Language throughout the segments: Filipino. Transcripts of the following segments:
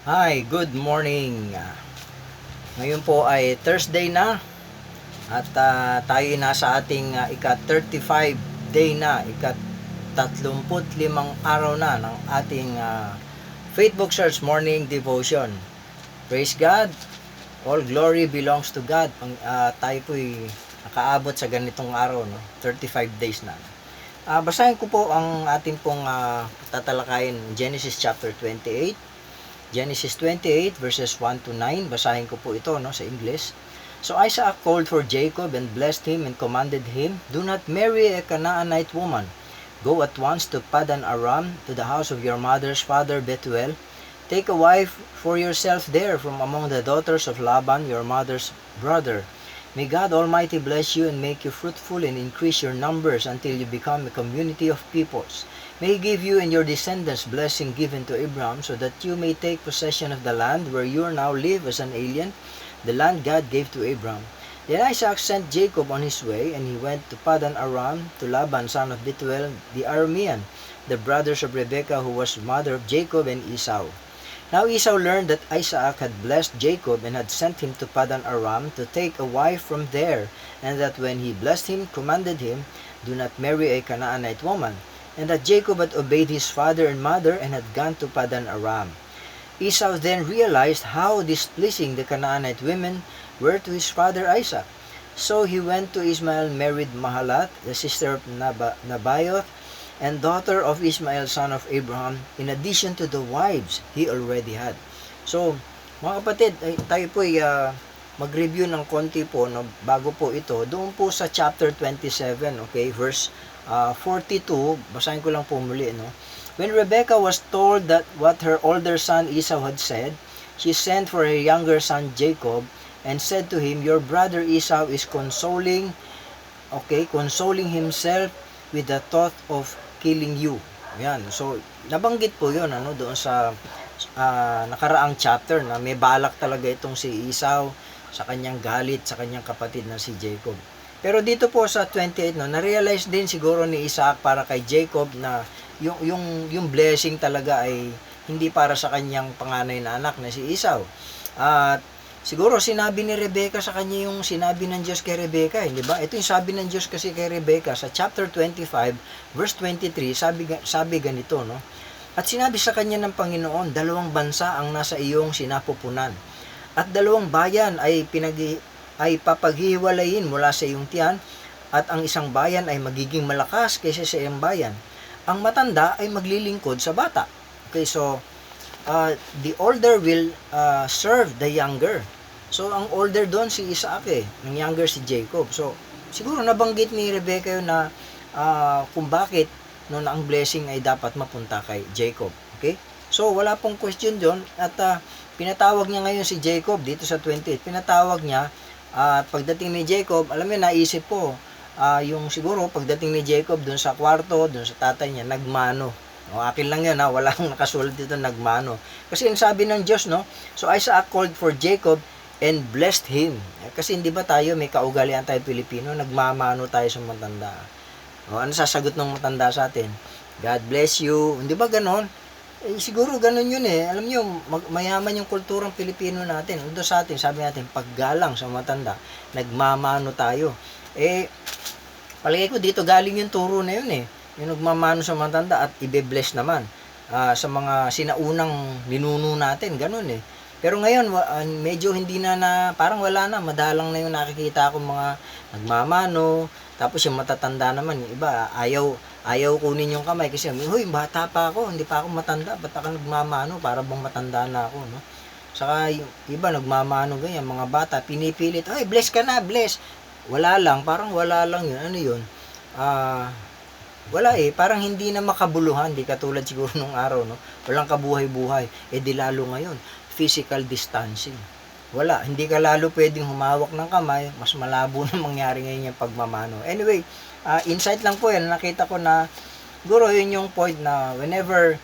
Hi, good morning. Ngayon po ay Thursday na at tayo nasa ating ika-35 day na, ika-35 araw na ng ating Facebook Search Morning Devotion. Praise God! All glory belongs to God. Tayo po'y nakaabot sa ganitong araw, no? 35 days na. Basahin ko po ang ating pong tatalakayin, Genesis chapter 28. Genesis 28 verses 1 to 9. Basahin ko po ito sa English. So Isaac called for Jacob and blessed him and commanded him, "Do not marry a Canaanite woman. Go at once to Padan Aram, to the house of your mother's father Bethuel. Take a wife for yourself there from among the daughters of Laban, your mother's brother. May God Almighty bless you and make you fruitful and increase your numbers until you become a community of peoples. May He give you and your descendants blessing given to Abraham, so that you may take possession of the land where you now live as an alien, the land God gave to Abraham." Then Isaac sent Jacob on his way, and he went to Padan Aram to Laban, son of Bethuel the Aramean, the brothers of Rebekah, who was mother of Jacob and Esau. Now Esau learned that Isaac had blessed Jacob and had sent him to Padan Aram to take a wife from there, and that when he blessed him, commanded him, "Do not marry a Canaanite woman," and that Jacob had obeyed his father and mother and had gone to Padan Aram. Esau then realized how displeasing the Canaanite women were to his father Isaac. So he went to Ismael, married Mahalat, the sister of Nabaioth, and daughter of Ismael, son of Abraham, in addition to the wives he already had. So, mga kapatid, tayo po ay mag-review ng konti po bago po ito. Doon po sa chapter 27, okay, verse 42, basahin ko lang po muli, no? When Rebekah was told that what her older son Esau had said, she sent for her younger son Jacob and said to him, "Your brother Esau is consoling himself with the thought of killing you." Yan. So, nabanggit po yun doon sa nakaraang chapter na may balak talaga itong si Esau sa kanyang galit sa kanyang kapatid na si Jacob. Pero dito po sa 28, na-realize din siguro ni Isaac para kay Jacob na yung blessing talaga ay hindi para sa kanyang panganay na anak na si Esau. At siguro sinabi ni Rebekah sa kanya yung sinabi ng Diyos kay Rebekah, di ba? Ito yung sabi ng Diyos kasi kay Rebekah sa chapter 25 verse 23, sabi ganito, no? At sinabi sa kanya ng Panginoon, "2 bansa ang nasa iyong sinapupunan, at 2 bayan ay papaghiwalayin mula sa iyong tiyan, at ang isang bayan ay magiging malakas kaysa sa iyong bayan. Ang matanda ay maglilingkod sa bata." Okay, so the older will serve the younger. So, ang older doon si Isaac ang younger si Jacob. So, siguro nabanggit ni Rebekah yun na kung bakit ang blessing ay dapat mapunta kay Jacob. Okay? So, wala pong question doon. At pinatawag niya ngayon si Jacob dito sa 28. Pinatawag niya at pagdating ni Jacob, alam mo, naisip po, yung siguro pagdating ni Jacob doon sa kwarto, doon sa tatay niya, nagmano. Akin lang yan, walang nakasulat dito, nagmano. Kasi yung sabi ng Diyos, no? So Isaac called for Jacob and blessed him. Kasi hindi ba tayo, may kaugalian tayo Pilipino, nagmamano tayo sa matanda. Ano sasagot ng matanda sa atin? "God bless you." Hindi ba ganon? Siguro ganon yun Alam nyo, mayaman yung kulturang Pilipino natin. Ito sa atin, sabi natin, paggalang sa matanda, nagmamano tayo. Palagay ko dito galing yung turo na yun yung nagmamano sa matanda at ibe-bless naman sa mga sinaunang ninuno natin, ganun Pero ngayon, medyo hindi na parang wala na, madalang na yung nakikita ko mga nagmamano, tapos yung matatanda naman, yung iba, ayaw kunin yung kamay kasi, "Hoy, bata pa ako, hindi pa ako matanda, ba't ako nagmamano, para bang matanda na ako," no? Saka yung iba nagmamano ganyan, mga bata, pinipilit, "Hoy, bless ka na, bless." Parang wala lang yun, ano yun? Wala parang hindi na makabuluhan, di katulad siguro nung araw, no? Walang kabuhay-buhay. Di lalo ngayon, physical distancing. Wala, hindi ka lalo pwedeng humawak ng kamay, mas malabo na mangyari ngayon yung pagmamano. Anyway, insight lang po yan, nakita ko na, siguro yun yung point na whenever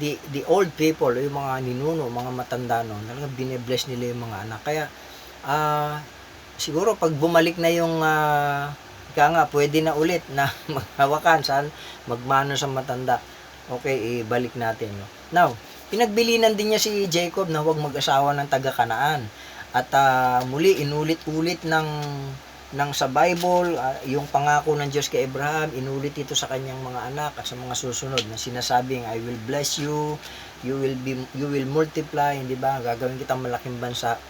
the old people, yung mga ninuno, mga matanda, talagang bine-bless nila yung mga anak. Kaya, siguro pag bumalik na yung kaya nga pwede na ulit na maghawakan, magmano sa matanda. Okay, ibalik natin, no? Now, pinagbilinan din niya si Jacob na huwag mag-asawa ng taga-Kanaan. At muli, inulit-ulit ng sa Bible, yung pangako ng Diyos kay Abraham, inulit ito sa kanyang mga anak at sa mga susunod na sinasabing, I will bless you, you will multiply, hindi ba? Gagawin kitang malaking bansa.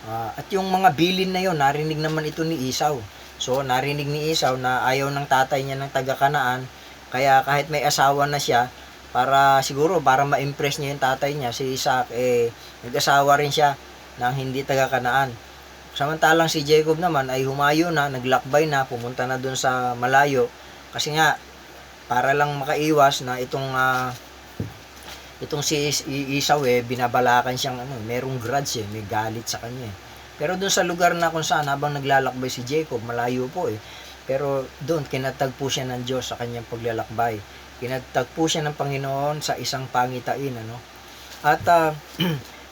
At yung mga bilin na yon, narinig naman ito ni Esau. So, narinig ni Esau na ayaw ng tatay niya ng taga-Kanaan, kaya kahit may asawa na siya, para ma-impress niya yung tatay niya, si Isaac, nag-asawa rin siya ng hindi taga-Kanaan. Samantalang si Jacob naman ay humayo na, naglakbay na, pumunta na dun sa malayo. Kasi nga, para lang makaiwas na itong si Esau binabalakan siyang merong grudge may galit sa kanya Pero dun sa lugar na kung saan habang naglalakbay si Jacob, malayo po Pero doon, kinatagpo siya ng Diyos sa kanyang paglalakbay. Kinatagpo siya ng Panginoon sa isang pangitain, At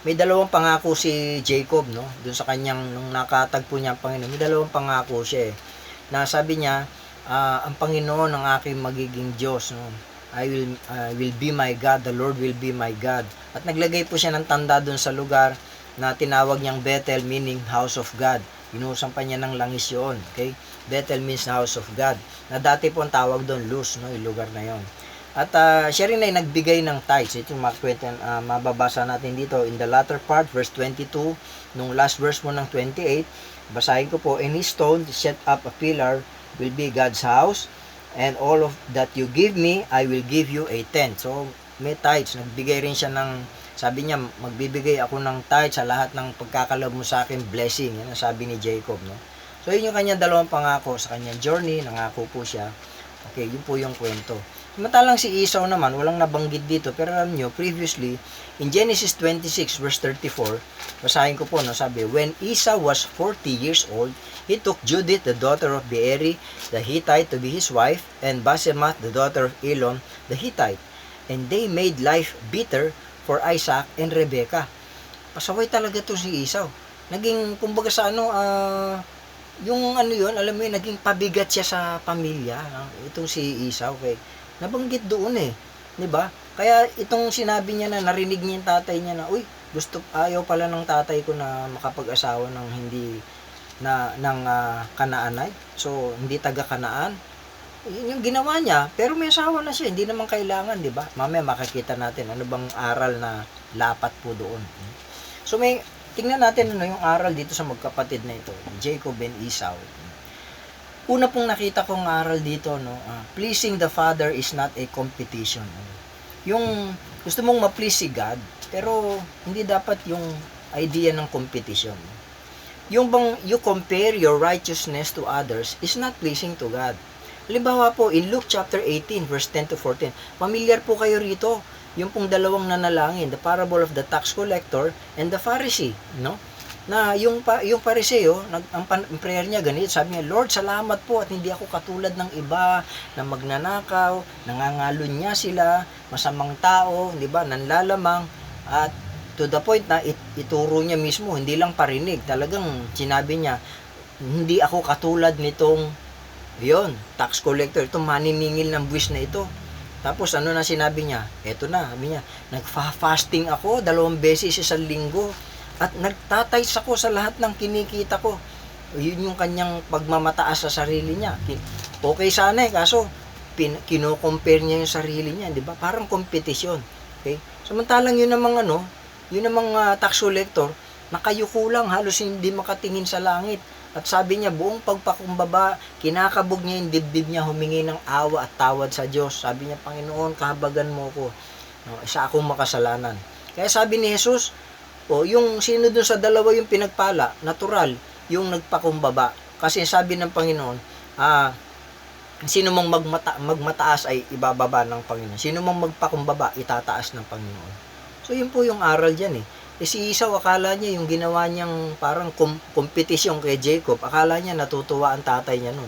may dalawang pangako si Jacob, doon sa kanyang, nung nakatagpo niya ang Panginoon, may dalawang pangako siya na sabi niya, ang Panginoon ang aking magiging Diyos, I will be my God, the Lord will be my God. At naglagay po siya ng tanda doon sa lugar na tinawag niyang Bethel, meaning house of God. Inuusan pa niya ng langis yun, okay? Bethel means house of God. Na dati po ang tawag doon, Luz, yung lugar na yon. At siya rin ay nagbigay ng tithes. Ito yung mababasa natin dito in the latter part, verse 22, nung last verse mo ng 28. Basahin ko po, and his stone set up a pillar will be God's house, and all of that you give me, I will give you a tenth. So, may tithes. Nagbigay rin siya ng, sabi niya, magbibigay ako ng tithes sa lahat ng pagkakalob mo sa akin, blessing. Yan ang sabi ni Jacob, So, yun yung kanyang dalawang pangako sa kanyang journey. Nangako po siya. Okay, yun po yung kwento. Samantalang si Esau naman, walang nabanggit dito. Pero alam nyo, previously, in Genesis 26 verse 34, basahin ko po, sabi, when Esau was 40 years old, he took Judith, the daughter of Beeri, the Hittite, to be his wife, and Basemath, the daughter of Elon, the Hittite. And they made life bitter for Isaac and Rebekah. Pasaway talaga to si Esau. Naging, kumbaga sa yung yun, alam mo yun, naging pabigat siya sa pamilya, itong si Esau, okay? Nabanggit doon di ba? Kaya itong sinabi niya na narinig niya yung tatay niya na, ayaw pala ng tatay ko na makapag-asawa ng hindi ng Kanaanite. So, hindi taga-Kanaan. Yun yung ginawa niya, pero may asawa na siya, hindi naman kailangan, di ba? Mamaya makikita natin ano bang aral na lapat po doon. So, tingnan natin yung aral dito sa magkapatid na ito, Jacob and Esau. Una pong nakita kong aral dito, pleasing the Father is not a competition. Yung gusto mong ma-please si God, pero hindi dapat yung idea ng competition. Yung bang you compare your righteousness to others is not pleasing to God. Halimbawa po, in Luke chapter 18, verse 10 to 14, familiar po kayo rito, yung pong dalawang nanalangin, the parable of the tax collector and the Pharisee, na yung Pariseo, ang prayer niya ganito, sabi niya, Lord, salamat po at hindi ako katulad ng iba na magnanakaw, nangangalon niya sila, masamang tao, di ba, nanlalamang, at to the point na ituro niya mismo, hindi lang parinig, talagang sinabi niya, hindi ako katulad nitong tax collector, itong maniningil ng buwis na ito. Tapos ano na sinabi niya? Eto na, sabi niya, nagfa-fasting ako 2 beses sa linggo. At nagtatays ako sa lahat ng kinikita ko. Yun yung kanyang pagmamataas sa sarili niya. Okay sana kaso kino-compare niya yung sarili niya, di ba? Parang kompetisyon. Okay? Samantalang yun namang tax collector, nakayuko lang, halos hindi makatingin sa langit. At sabi niya, buong pagpakumbaba, kinakabog niya yung dibdib niya, humingi ng awa at tawad sa Diyos. Sabi niya, Panginoon, kahabagan mo ko. Isa akong makasalanan. Kaya sabi ni Jesus, yung sino dun sa dalawa yung pinagpala, natural, yung nagpakumbaba. Kasi sabi ng Panginoon, sino mang magmataas ay ibababa ng Panginoon. Sino mang magpakumbaba, itataas ng Panginoon. So, yun po yung aral dyan si Esau, akala niya yung ginawa niyang parang kompetisyon kay Jacob, akala niya natutuwa ang tatay niya nun,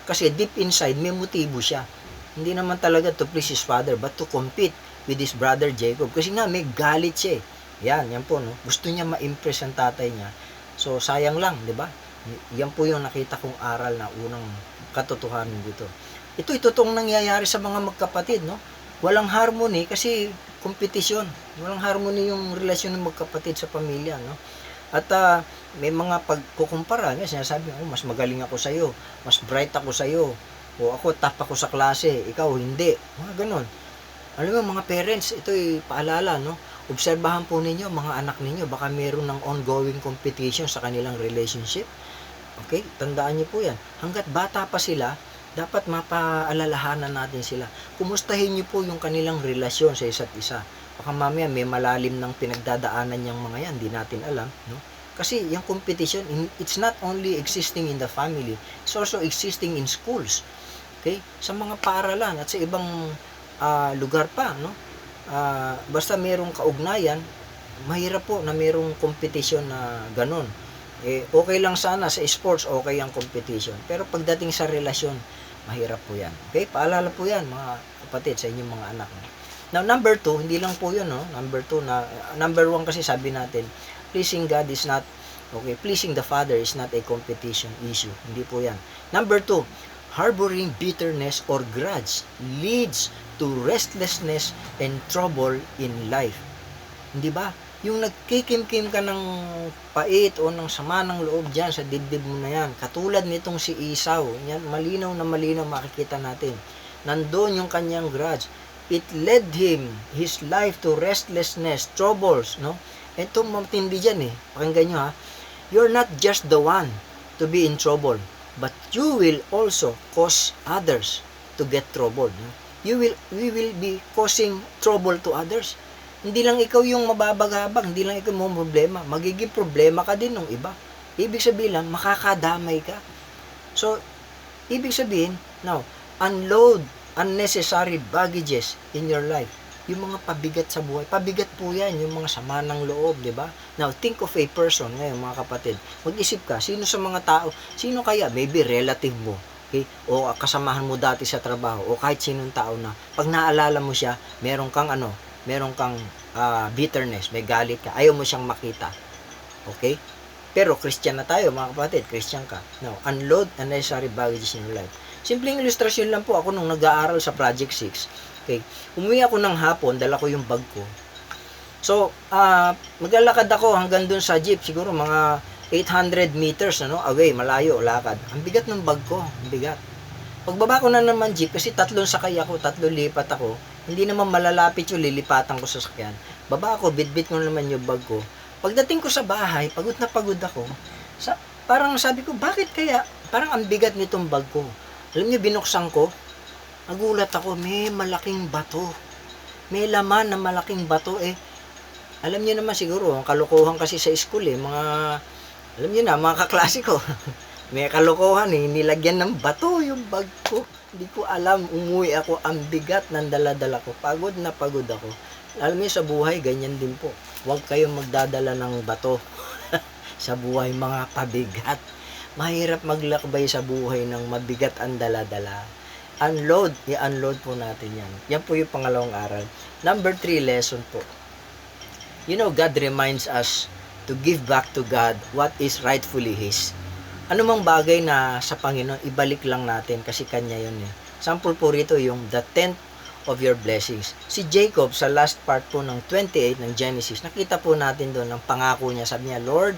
Kasi deep inside, may motibo siya. Hindi naman talaga to please his father, but to compete with his brother Jacob. Kasi nga, may galit siya Yan po, Gusto niya ma-impress ang tatay niya. So, sayang lang, di ba? Yan po yung nakita kong aral na unang katotohanan dito. Ito totoong nangyayari sa mga magkapatid, walang harmony kasi kompetisyon. Walang harmony yung relasyon ng magkapatid sa pamilya, no? At may mga pagkukumpara, sinasabi, oh, mas magaling ako sa iyo, mas bright ako sa iyo, o ako top ako sa klase, ikaw hindi. Mga ganon. Alam mo mga parents, ito'y paalala, no? Obserbahan po ninyo mga anak ninyo, baka meron ng ongoing competition sa kanilang relationship. Okay? Tandaan niyo po yan. Hanggat bata pa sila, dapat mapaalalahanan natin sila. Kumustahin niyo po yung kanilang relasyon sa isa't isa. Baka mamaya may malalim ng pinagdadaanan yung mga yan, di natin alam, no? Kasi yung competition, it's not only existing in the family, it's also existing in schools. Okay? Sa mga paaralan at sa ibang lugar pa, no? Basta merong kaugnayan, mahirap po na merong competition na ganun. Okay lang sana sa sports, okay ang competition. Pero pagdating sa relasyon, mahirap po yan. Okay? Paalala po yan, mga kapatid, sa inyong mga anak. Now, number 2, hindi lang po yun, no? Number 1 kasi sabi natin, pleasing God is not, pleasing the Father is not a competition issue. Hindi po yan. Number 2, harboring bitterness or grudge leads to restlessness and trouble in life. Hindi ba? Yung nagkikimkim ka ng pait o ng sama ng loob dyan sa dibdib mo na yan, katulad nitong si Esau, yan, malinaw na malinaw makikita natin. Nandun yung kanyang grudge. It led his life to restlessness, troubles, no? Ito matindi dyan pakinggan nyo You're not just the one to be in trouble, but you will also cause others to get troubled. No? We will be causing trouble to others. Hindi lang ikaw yung mababagabag, hindi lang ikaw mo problema, magiging problema ka din ng iba. Ibig sabihin lang, makakadamay ka. So, ibig sabihin, now, unload unnecessary baggages in your life. Yung mga pabigat sa buhay. Pabigat po yan, yung mga sama ng loob, di ba? Now, think of a person ngayon, mga kapatid. Mag-isip ka, sino sa mga tao, sino kaya, maybe relative mo, okay? O kasamahan mo dati sa trabaho, o kahit sinong tao na, pag naalala mo siya, meron kang bitterness, may galit ka, ayaw mo siyang makita. Okay? Pero Christian na tayo, mga kapatid, Christian ka. Now, unload unnecessary baggages in your life. Simpleng ilustrasyon lang po ako nung nag-aaral sa Project 6. Okay. Umuwi ako ng hapon, dala ko yung bag ko. So, maglalakad ako hanggang dun sa jeep, siguro mga 800 meters, away, malayo, lakad. Ang bigat ng bag ko, ang bigat. Pagbaba ko na naman jeep, kasi 3 sakay ako, 3 lipat ako, hindi naman malalapit yung lilipatan ko sa sakyan. Baba ako, bitbit ko naman yung bag ko. Pagdating ko sa bahay, pagod na pagod ako. Parang sabi ko, bakit kaya? Parang ang bigat nitong bag ko. Alam niyo, binuksan ko, nagulat ako, may malaking bato. May laman na malaking bato Alam niyo naman siguro, ang kalokohan kasi sa school alam niyo na, mga kaklase ko. May kalokohan nilagyan ng bato yung bag ko. Hindi ko alam, umuwi ako, ang bigat ng dala-dala ko. Pagod na pagod ako. Alam niyo, sa buhay, ganyan din po. Huwag kayong magdadala ng bato sa buhay, mga pabigat. Mahirap maglakbay sa buhay ng mabigat ang dala-dala. I-unload po natin yan. Yan po yung pangalawang aral. Number 3 lesson po. God reminds us to give back to God what is rightfully His. Ano mang bagay na sa Panginoon, ibalik lang natin kasi Kanya yun Sample po rito yung the 10th of your blessings. Si Jacob sa last part po ng 28 ng Genesis, nakita po natin doon ang pangako niya. Sabi niya, Lord,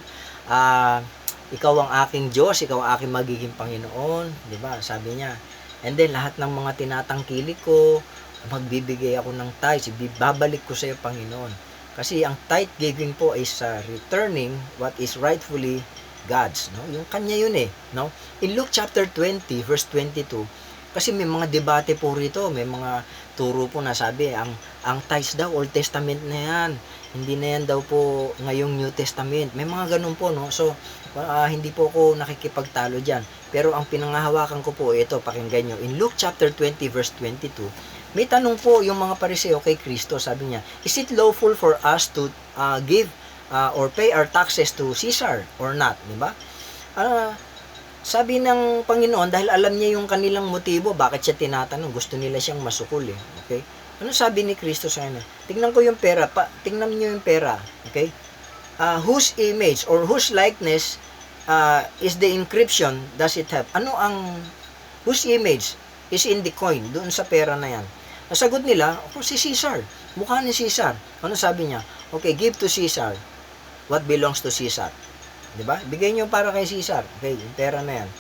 ikaw ang aking Diyos, ikaw ang aking magiging Panginoon, di ba? Sabi niya. And then lahat ng mga tinatangkilik ko, magbibigay ako ng tithes, babalik ko sa iyo, Panginoon. Kasi ang tithe giving po is returning what is rightfully God's, no? Yung kanya yun no? In Luke chapter 20 verse 22, kasi may mga debate po rito, may mga turo po na sabi, ang tithes daw Old Testament na yan. Hindi na yan daw po ngayong New Testament. May mga ganun po, no? So, hindi po ako nakikipagtalo dyan. Pero ang pinangahawakan ko po, ito, pakinggan nyo. In Luke chapter 20 verse 22, may tanong po yung mga Pariseo kay Kristo. Sabi niya, is it lawful for us to give or pay our taxes to Caesar or not? Diba? Sabi ng Panginoon, dahil alam niya yung kanilang motibo, bakit siya tinatanong? Gusto nila siyang masukol Okay? Ano sabi ni Kristo sa kanya? Tingnan ko yung pera. Tingnan niyo yung pera. Okay? Whose image or whose likeness is the encryption does it have? Whose image is in the coin? Doon sa pera na yan. Ang sagot nila, si Caesar. Mukha ni Caesar. Ano sabi niya? Okay, give to Caesar what belongs to Caesar. Diba? Bigay niyo para kay Caesar. Okay, yung pera na yan.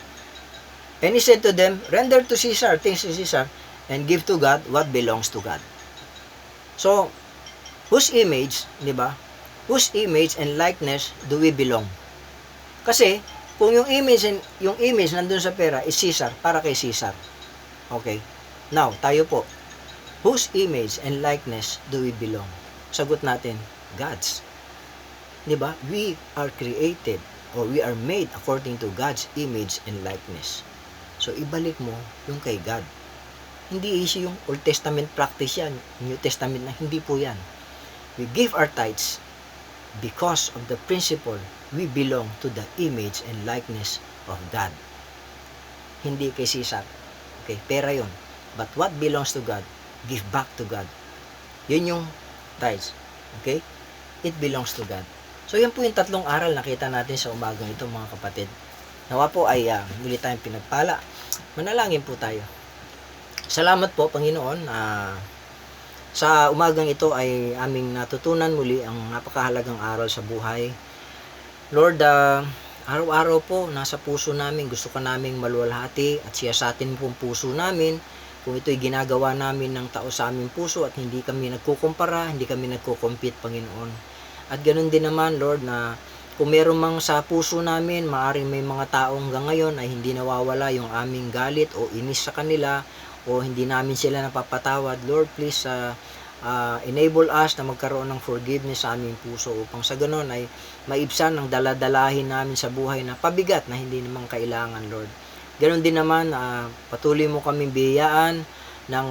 And he said to them, render to Caesar, things to Caesar, and give to God what belongs to God. So, whose image, di ba? Whose image and likeness do we belong? Kasi, kung yung image nandun sa pera is Caesar, para kay Caesar. Okay. Now, tayo po. Whose image and likeness do we belong? Sagot natin, God's. Di ba? We are created or we are made according to God's image and likeness. So, ibalik mo yung kay God. Hindi easy yung Old Testament practice yan. New Testament na, hindi po yan. We give our tithes because of the principle we belong to the image and likeness of God. Hindi kay Caesar. Okay, pera yon. But what belongs to God, give back to God. Yun yung tithes. Okay? It belongs to God. So, yan po yung tatlong aral na kita natin sa umagang ito, mga kapatid. Nawa po ay muli tayong pinagpala. Manalangin po tayo. Salamat po, Panginoon. Sa umagang ito ay aming natutunan muli ang napakahalagang aral sa buhay. Lord, araw-araw po nasa puso namin, gusto ka naming maluwalhati at siyasatin pong puso namin kung ito'y ginagawa namin ng tao sa aming puso at hindi kami nagkukumpara, hindi kami nagkukompete, Panginoon. At ganoon din naman, Lord, na kung meron mang sa puso namin, maaaring may mga taong hanggang ngayon ay hindi nawawala yung aming galit o inis sa kanila o hindi namin sila napapatawad. Lord, please enable us na magkaroon ng forgiveness sa aming puso upang sa ganoon ay maibsan ang daladalahin namin sa buhay na pabigat na hindi naman kailangan, Lord. Ganoon din naman, patuloy mo kaming biyayaan ng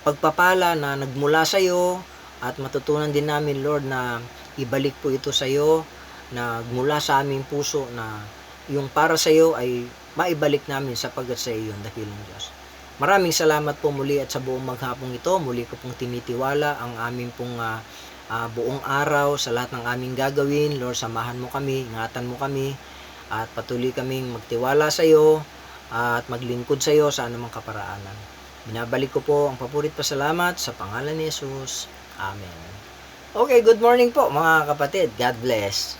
pagpapala na nagmula sa iyo at matutunan din namin, Lord, na ibalik po ito sa iyo na mula sa aming puso na yung para sa iyo ay maibalik namin sapagkat sa iyo yung dakilang Diyos. Maraming salamat po muli at sa buong maghapong ito, muli ko pong tinitiwala ang aming pong buong araw sa lahat ng aming gagawin. Lord, samahan mo kami, ingatan mo kami at patuloy kaming magtiwala sa iyo at maglingkod sa iyo sa anumang kaparaanan. Binabalik ko po ang papurit pasalamat sa pangalan ni Jesus. Amen. Okay, good morning po mga kapatid. God bless.